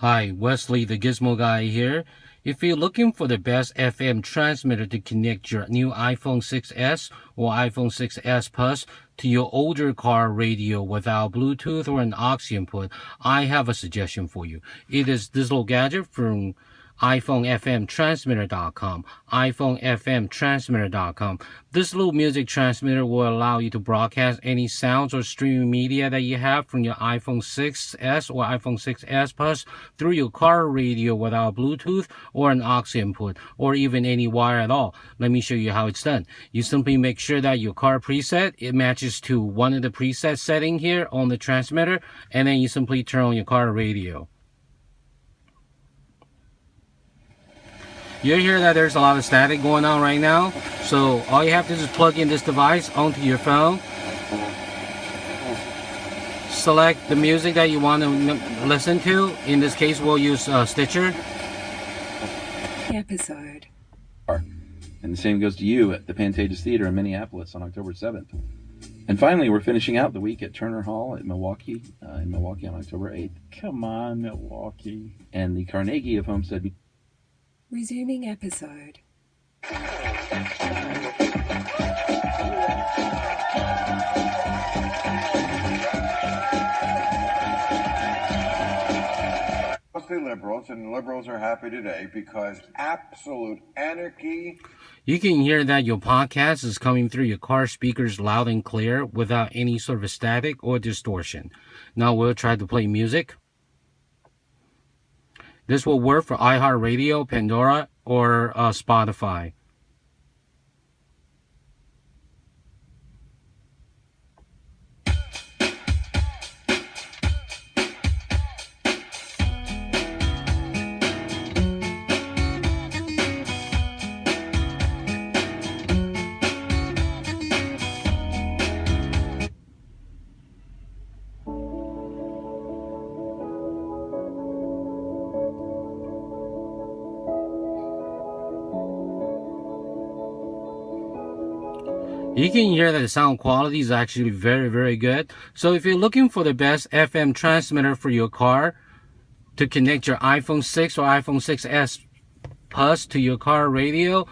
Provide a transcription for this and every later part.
Hi, Wesley the Gizmo Guy here. If you're looking for the best FM transmitter to connect your new iPhone 6s or iPhone 6s Plus to your older car radio without Bluetooth or an aux input, I have a suggestion for you. It is this little gadget from iPhonefmtransmitter.com. iPhonefmtransmitter.com. This little music transmitter will allow you to broadcast any sounds or streaming media that you have from your iPhone 6s or iPhone 6s Plus through your car radio without Bluetooth or an aux input or even any wire at all. Let me show you how it's done. You simply make sure that your car preset, it matches to one of the preset settings here on the transmitter, and then you simply turn on your car radio. You hear that there's a lot of static going on right now, so all you have to do is plug in this device onto your phone, select the music that you want to listen to. In this case, we'll use Stitcher. Episode. And the same goes to you at the Pantages Theater in Minneapolis on October 7th. And finally, we're finishing out the week at Turner Hall at Milwaukee, in Milwaukee on October 8th. Come on, Milwaukee. And the Carnegie of Homestead. Resuming episode. Mostly liberals, and liberals are happy today because absolute anarchy. You can hear that your podcast is coming through your car speakers loud and clear without any sort of static or distortion. Now we'll try to play music. This will work for iHeartRadio, Pandora, or Spotify. You can hear that the sound quality is actually very, very good. So if you're looking for the best FM transmitter for your car to connect your iPhone 6 or iPhone 6s Plus to your car radio,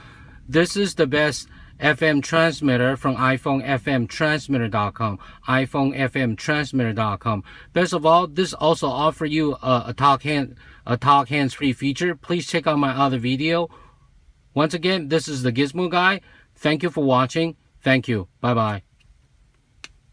this is the best FM transmitter from iPhonefmtransmitter.com. iPhonefmtransmitter.com. Best of all, this also offers you a talk hands-free feature. Please check out my other video. Once again, this is the Gizmo Guy. Thank you for watching. Thank you. Bye-bye.